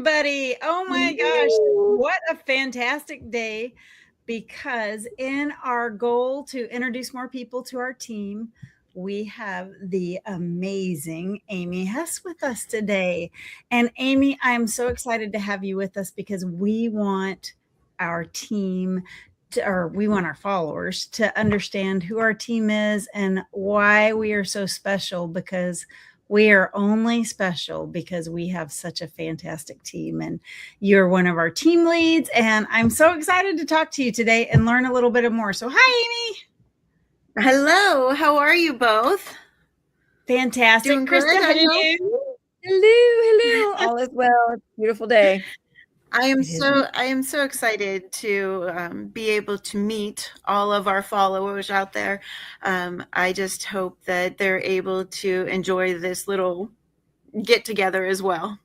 everybody. Oh my gosh, what a fantastic day, because in our goal to introduce more people to our team, we have the amazing Amy Hess with us today. And Amy, I'm so excited to have you with us because we want our team or we want our followers to understand who our team is and why we are so special, because we are only special because we have such a fantastic team, and you're one of our team leads, and I'm so excited to talk to you today and learn a little bit more. So hi, Amy. Hello, how are you both? Fantastic. Doing good? Krista, how are you? Hello. All is well. It's a beautiful day. I am so excited to be able to meet all of our followers out there. I just hope that they're able to enjoy this little get together as well.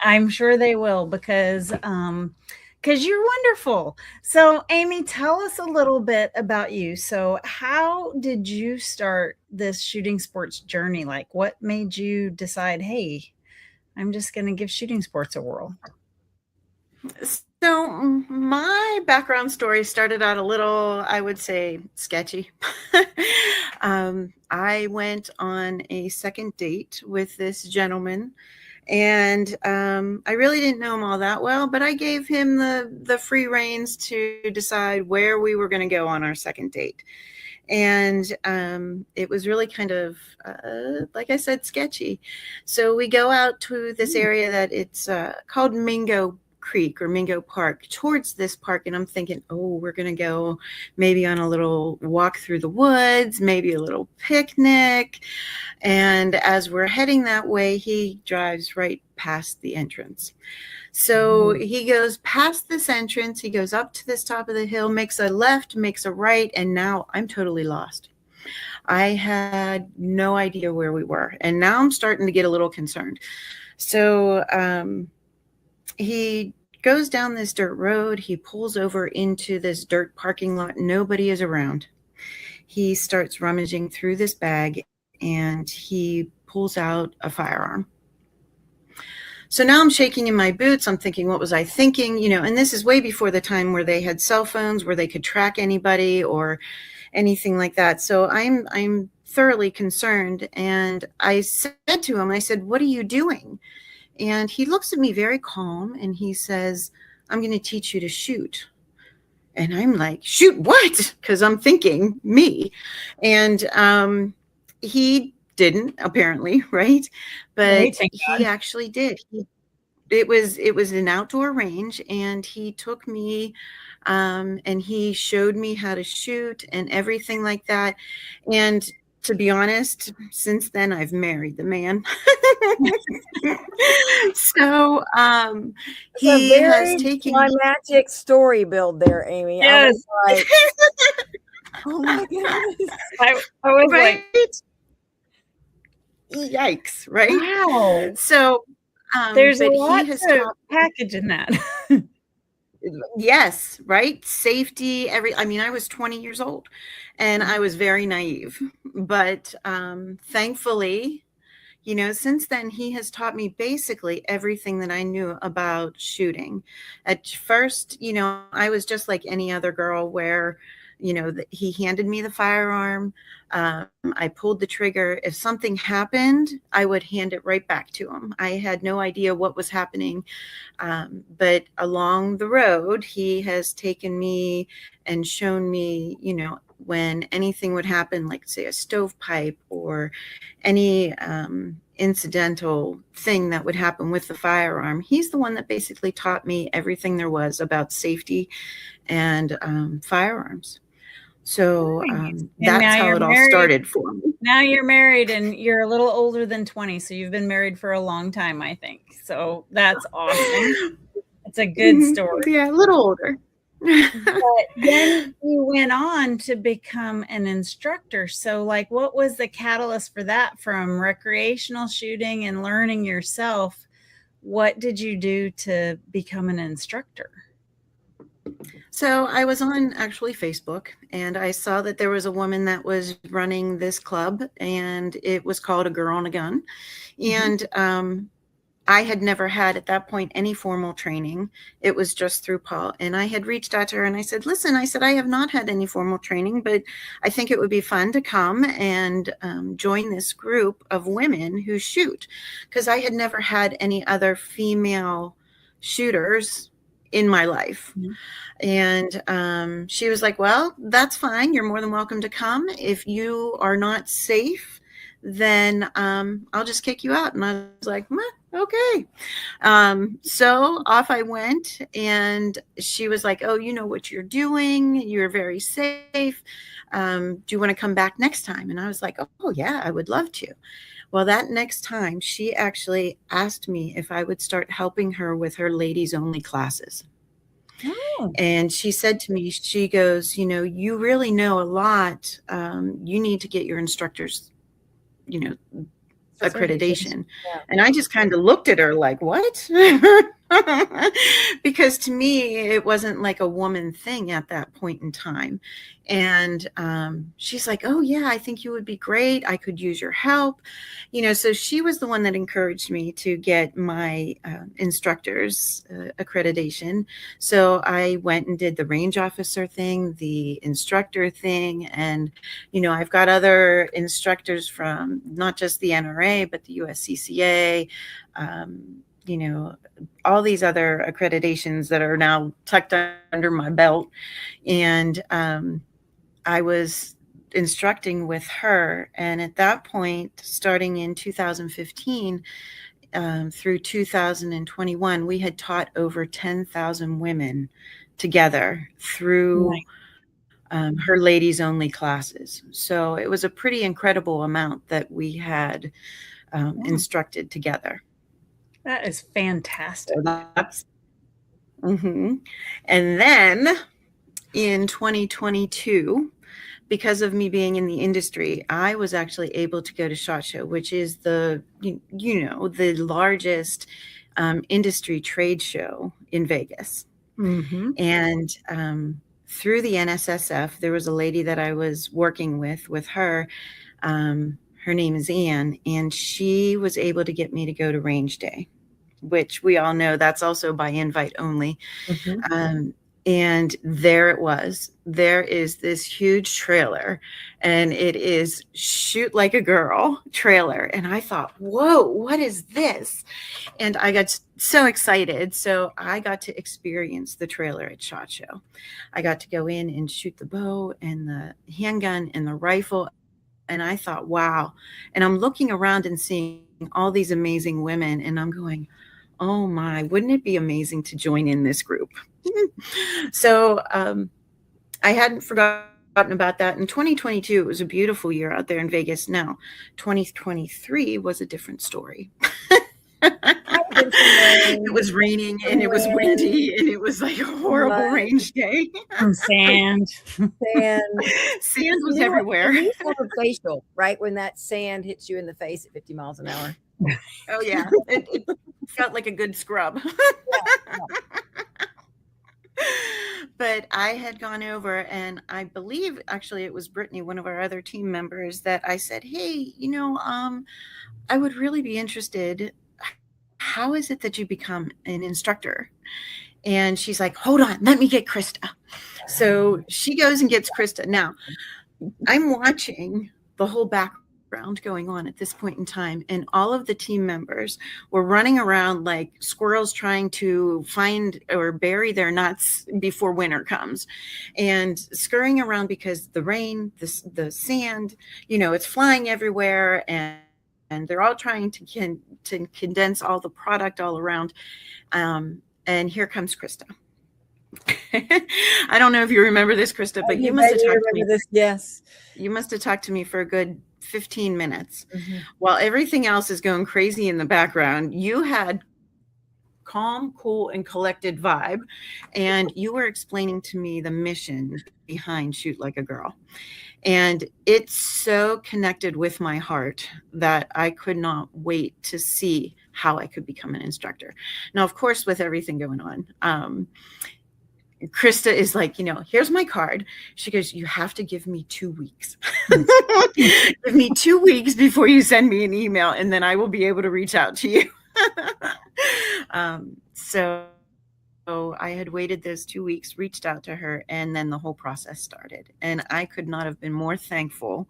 I'm sure they will, because you're wonderful. So Amy, tell us a little bit about you. So how did you start this shooting sports journey? Like, what made you decide, hey, I'm just going to give shooting sports a whirl? So my background story started out a little, I would say, sketchy. I went on a second date with this gentleman, and I really didn't know him all that well, but I gave him the free reins to decide where we were going to go on our second date. And it was really kind of, like I said, sketchy. So we go out to this area that it's called Mingo Creek or Mingo Park, towards this park, and I'm thinking, oh, we're gonna go maybe on a little walk through the woods, maybe a little picnic. And as we're heading that way, he drives right past the entrance. So he goes past this entrance, he goes up to this top of the hill, makes a left, makes a right, and now I'm totally lost. I had no idea where we were, and now I'm starting to get a little concerned. So he goes down this dirt road. He pulls over into this dirt parking lot. Nobody is around. He starts rummaging through this bag, and he pulls out a firearm. So now I'm shaking in my boots. I'm thinking, what was I thinking? You know, and this is way before the time where they had cell phones, where they could track anybody or anything like that. So I'm thoroughly concerned. And I said to him, I said, what are you doing? And he looks at me very calm, and he says, I'm going to teach you to shoot. And I'm like, shoot what? Because I'm thinking me. And he didn't, apparently, right? But he actually did. It was an outdoor range, and he took me and he showed me how to shoot and everything like that. And to be honest, since then I've married the man. So he has taken climactic story build there, Amy. Yes. I was like, oh my goodness. I was right? Like, yikes, right? Wow. So there's a lot to package in that. Yes, right? Safety, I mean, I was 20 years old, and I was very naive. But thankfully, you know, since then, he has taught me basically everything that I knew about shooting. At first, you know, I was just like any other girl where, you know, he handed me the firearm. I pulled the trigger. If something happened, I would hand it right back to him. I had no idea what was happening. But along the road, he has taken me and shown me, you know, when anything would happen, like say a stovepipe or any incidental thing that would happen with the firearm. He's the one that basically taught me everything there was about safety and firearms. So that's how it all started for me. Now you're married, and you're a little older than 20, so you've been married for a long time, I think. So that's awesome. It's a good story. Yeah, a little older. But then you went on to become an instructor. So like, what was the catalyst for that? From recreational shooting and learning yourself, what did you do to become an instructor? So I was on actually Facebook, and I saw that there was a woman that was running this club, and it was called A Girl and a Gun. And I had never had at that point any formal training. It was just through Paul. And I had reached out to her and I said, listen, I said, I have not had any formal training, but I think it would be fun to come and join this group of women who shoot, because I had never had any other female shooters in my life. Mm-hmm. And she was like, well, that's fine. You're more than welcome to come. If you are not safe, then I'll just kick you out. And I was like, okay. So off I went, and she was like, oh, you know what you're doing. You're very safe. Do you want to come back next time? And I was like, oh yeah, I would love to. Well, that next time she actually asked me if I would start helping her with her ladies only classes. Oh. And she said to me, she goes, you know, you really know a lot. You need to get your instructors, you know, accreditation. Yeah. And I just kind of looked at her like, what? Because to me, it wasn't like a woman thing at that point in time. And she's like, oh yeah, I think you would be great. I could use your help. You know, so she was the one that encouraged me to get my instructor's accreditation. So I went and did the range officer thing, the instructor thing. And, you know, I've got other instructors from not just the NRA, but the USCCA, you know, all these other accreditations that are now tucked under my belt. And I was instructing with her. And at that point, starting in 2015 through 2021, we had taught over 10,000 women together through her ladies only classes. So it was a pretty incredible amount that we had instructed together. That is fantastic. So that's, and then in 2022, because of me being in the industry, I was actually able to go to SHOT Show, which is the, you know, the largest industry trade show in Vegas. Mm-hmm. And through the NSSF, there was a lady that I was working with her. Her name is Ann, and she was able to get me to go to Range Day, which we all know that's also by invite only. Mm-hmm. And there it was. There is this huge trailer, and it is Shoot Like a Girl trailer. And I thought, whoa, what is this? And I got so excited. So I got to experience the trailer at SHOT Show. I got to go in and shoot the bow and the handgun and the rifle. And I thought, wow. And I'm looking around and seeing all these amazing women, and I'm going, oh my, wouldn't it be amazing to join in this group? So I hadn't forgotten about that. In 2022, it was a beautiful year out there in Vegas. Now, 2023 was a different story. It was raining and it was windy and it was like a horrible range day. Sand was everywhere. It's sort of facial, right? When that sand hits you in the face at 50 miles an hour. Oh yeah, it felt like a good scrub. Yeah. But I had gone over, and I believe actually it was Brittany, one of our other team members, that I said, hey, you know, I would really be interested. How is it that you become an instructor? And she's like, hold on, let me get Krista. So she goes and gets Krista. Now, I'm watching the whole background going on at this point in time, and all of the team members were running around like squirrels trying to find or bury their nuts before winter comes, and scurrying around because the rain, the sand, you know, it's flying everywhere, and they're all trying to condense all the product all around. And here comes Krista. I don't know if you remember this, Krista, but you must have talked to me. Yes. You must have talked to me for a good 15 minutes. Mm-hmm. While everything else is going crazy in the background, you had calm, cool, and collected vibe, and you were explaining to me the mission behind Shoot Like a Girl. And it's so connected with my heart that I could not wait to see how I could become an instructor. Now, of course, with everything going on, Krista is like, you know, here's my card. She goes, you have to give me 2 weeks. Give me 2 weeks before you send me an email, and then I will be able to reach out to you. So I had waited those 2 weeks, reached out to her, and then the whole process started. And I could not have been more thankful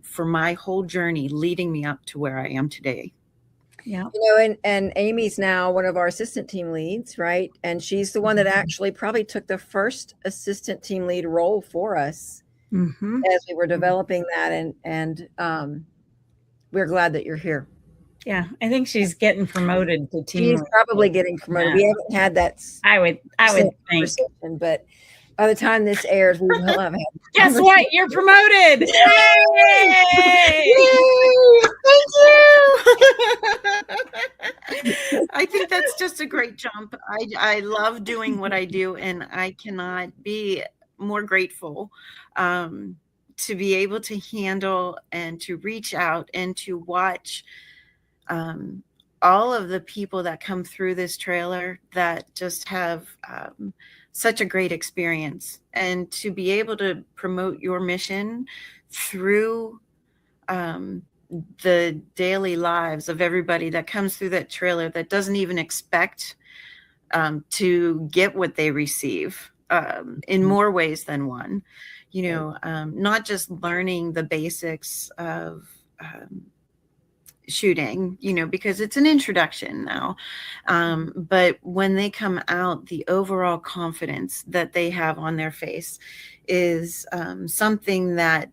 for my whole journey leading me up to where I am today. Yeah. And Amy's now one of our assistant team leads, right? And she's the one that actually probably took the first assistant team lead role for us as we were developing that. And we're glad that you're here. Yeah, I think she's getting promoted to team She's lead. probably getting promoted. Yeah. We haven't had that I would think. but by the time this airs, we will have had. Guess what? You're promoted. Yay! Thank you. I think that's just a great jump. I love doing what I do, and I cannot be more grateful to be able to handle and to reach out and to watch all of the people that come through this trailer that just have such a great experience, and to be able to promote your mission through the daily lives of everybody that comes through that trailer that doesn't even expect to get what they receive in more ways than one. Not just learning the basics of shooting, because it's an introduction now. But when they come out, the overall confidence that they have on their face is something that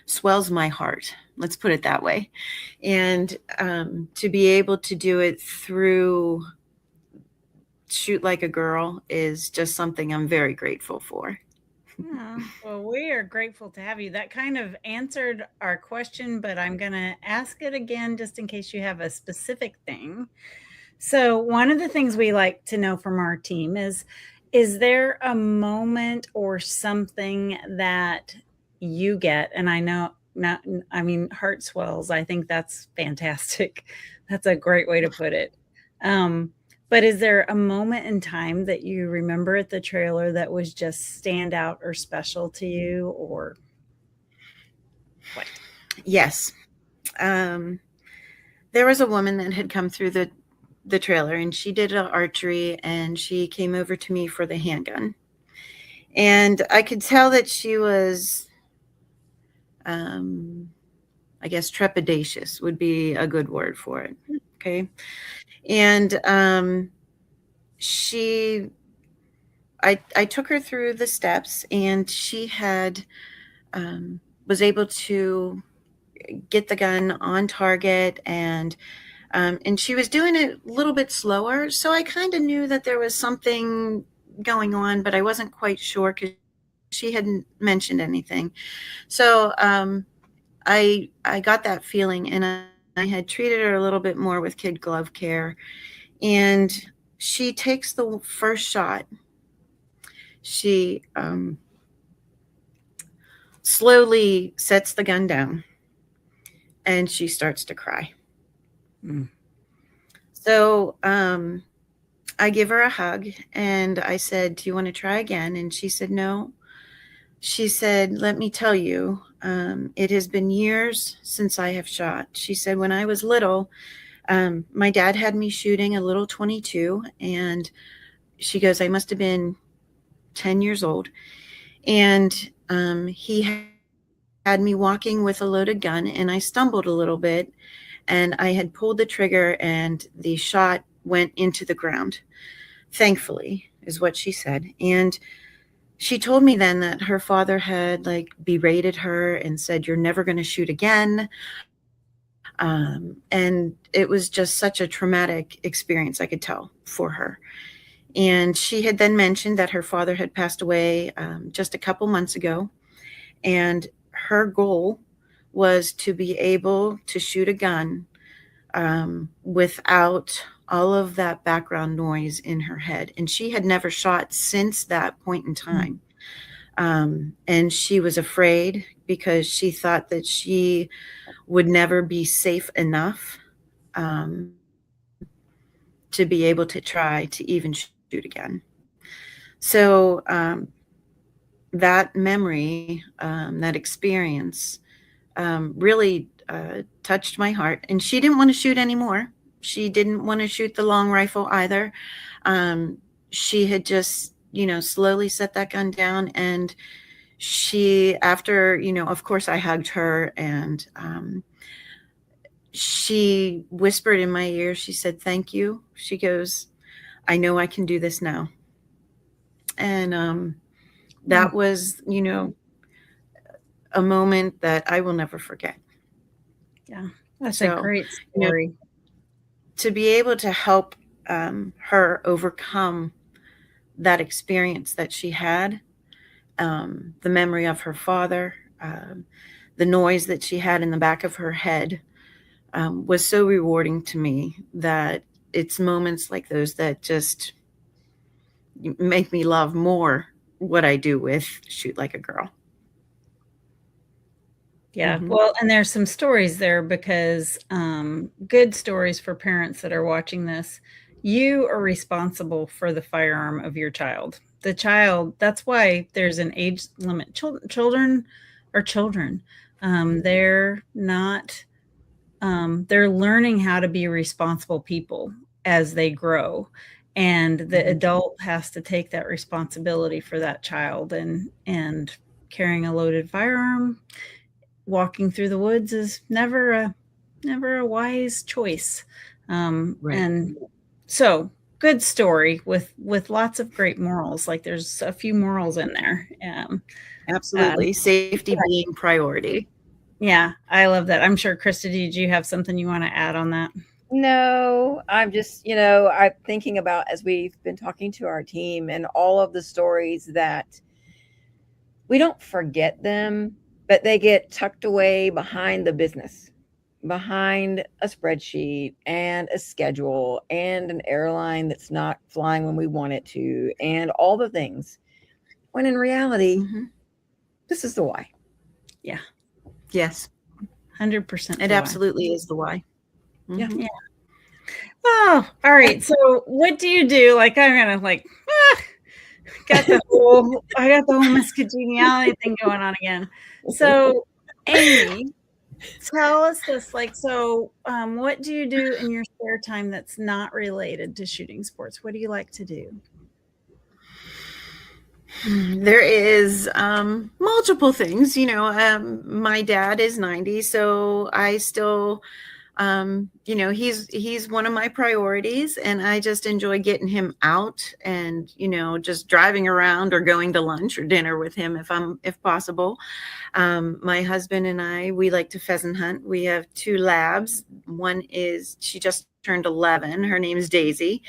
swells my heart. Let's put it that way. And to be able to do it through Shoot Like a Girl is just something I'm very grateful for. Well, we are grateful to have you. That kind of answered our question, but I'm going to ask it again just in case you have a specific thing. So one of the things we like to know from our team is there a moment or something that you get? And I know, heart swells. I think that's fantastic. That's a great way to put it. But is there a moment in time that you remember at the trailer that was just stand out or special to you, or what? Yes. There was a woman that had come through the trailer, and she did archery, and she came over to me for the handgun. And I could tell that she was, I guess, trepidatious would be a good word for it. Okay. And I took her through the steps, and she had was able to get the gun on target, and she was doing it a little bit slower. So I kind of knew that there was something going on, but I wasn't quite sure because she hadn't mentioned anything. So I got that feeling, and I had treated her a little bit more with kid glove care. And she takes the first shot. She slowly sets the gun down, and she starts to cry. So I give her a hug, and I said, "Do you want to try again?" And she said, "No." She said, "Let me tell you, it has been years since I have shot." She said, "When I was little, my dad had me shooting a little .22, and," she goes, "I must have been 10 years old. And he had me walking with a loaded gun, and I stumbled a little bit, and I had pulled the trigger, and the shot went into the ground. Thankfully," is what she said. And she told me then that her father had berated her and said, "You're never going to shoot again." And it was just such a traumatic experience, I could tell, for her. And she had then mentioned that her father had passed away just a couple months ago. And her goal was to be able to shoot a gun without all of that background noise in her head. And she had never shot since that point in time. And she was afraid because she thought that she would never be safe enough to be able to try to even shoot again. So that memory, that experience really touched my heart. And she didn't want to shoot anymore. She didn't want to shoot the long rifle either. She had just, slowly set that gun down. And she, after, of course I hugged her, and she whispered in my ear, she said, "Thank you." She goes, "I know I can do this now." And that was, a moment that I will never forget. Yeah, that's a great story. To be able to help her overcome that experience that she had, the memory of her father, the noise that she had in the back of her head, was so rewarding to me that it's moments like those that just make me love more what I do with Shoot Like a Girl. Yeah. Well, and there's some stories there, because good stories for parents that are watching this. You are responsible for the firearm of your child. The child, that's why there's an age limit. Children are children. They're not, they're learning how to be responsible people as they grow. And the adult has to take that responsibility for that child, and carrying a loaded firearm, walking through the woods is never a wise choice. Right. And so, good story with lots of great morals. Like, there's a few morals in there. Absolutely. Safety being priority. Yeah, I love that. I'm sure, Krista, did you have something you want to add on that? No, I'm just, I'm thinking about, as we've been talking to our team, and all of the stories that we don't forget them, but they get tucked away behind the business, behind a spreadsheet and a schedule and an airline that's not flying when we want it to, and all the things. When in reality, this is the why. Yeah. Yes. 100%. It absolutely is the why. Yeah. Oh, all right. So what do you do? Like, I'm gonna got the whole Miss Congeniality thing going on again. So, Amy, tell us this. What do you do in your spare time that's not related to shooting sports? What do you like to do? There is multiple things. My dad is 90, so I still, he's one of my priorities, and I just enjoy getting him out and, just driving around or going to lunch or dinner with him if possible. My husband and I, we like to pheasant hunt. We have 2 labs. One she just turned 11. Her name is Daisy.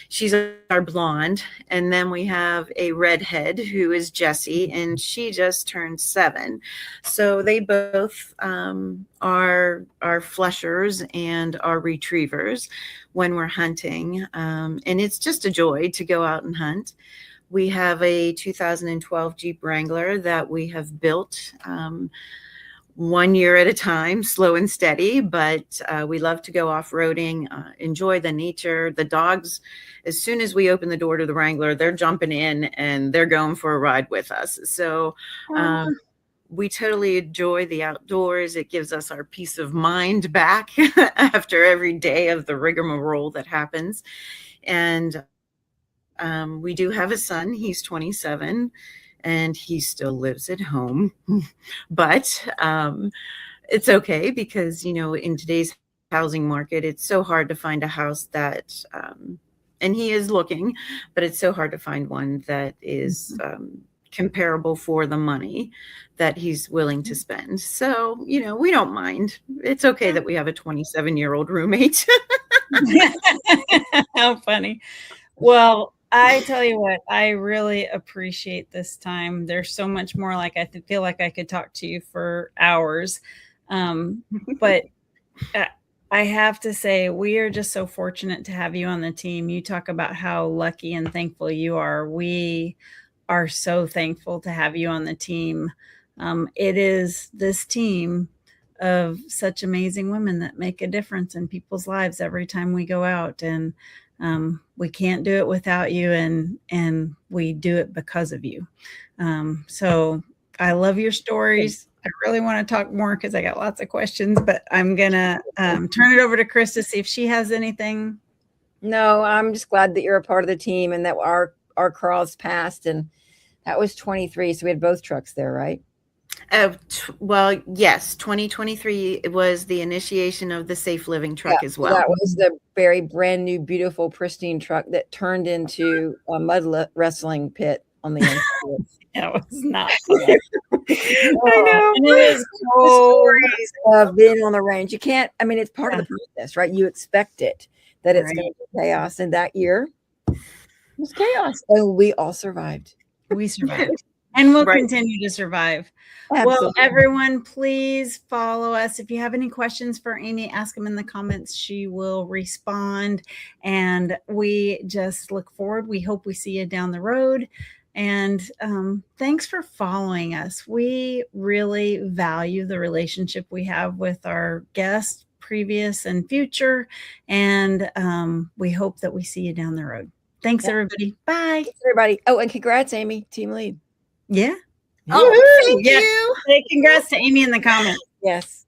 She's our blonde. And then we have a redhead who is Jessie, and she just turned 7. So they both are flushers and are retrievers when we're hunting. And it's just a joy to go out and hunt. We have a 2012 Jeep Wrangler that we have built 1 year at a time, slow and steady, but we love to go off-roading, enjoy the nature. The dogs, as soon as we open the door to the Wrangler, they're jumping in and they're going for a ride with us. So we totally enjoy the outdoors. It gives us our peace of mind back after every day of the rigmarole that happens. And we do have a son. He's 27. And he still lives at home, but it's okay, because, in today's housing market, it's so hard to find a house that, and he is looking, but it's so hard to find one that is comparable for the money that he's willing to spend. So, we don't mind. It's okay that we have a 27-year-old roommate. How funny. Well, I tell you what, I really appreciate this time. There's so much more. Like, I feel like I could talk to you for hours. But I have to say, we are just so fortunate to have you on the team. You talk about how lucky and thankful you are. We are so thankful to have you on the team. It is this team of such amazing women that make a difference in people's lives every time we go out. And we can't do it without you, and we do it because of you. So I love your stories. I really want to talk more because I got lots of questions, but I'm going to turn it over to Chris to see if she has anything. No, I'm just glad that you're a part of the team and that our cross passed, and that was 23. So we had both trucks there, right? Well, yes, 2023 was the initiation of the Safe Living truck as well. That was the very brand new, beautiful, pristine truck that turned into a mud wrestling pit on the inside. That was not fun. I know. And it was stories of being on the range. You can't, I mean, it's part of the process, right? You expect it, that it's going to be chaos. And that year it was chaos. And we all survived. We survived. And we'll continue to survive. Absolutely. Well, everyone, please follow us. If you have any questions for Amy, ask them in the comments. She will respond. And we just look forward. We hope we see you down the road. And thanks for following us. We really value the relationship we have with our guests, previous and future. And we hope that we see you down the road. Thanks, everybody. Bye. Thanks, everybody. Oh, and congrats, Amy, team lead. Yeah. Oh, thank you. Say congrats to Amy in the comments. Yes.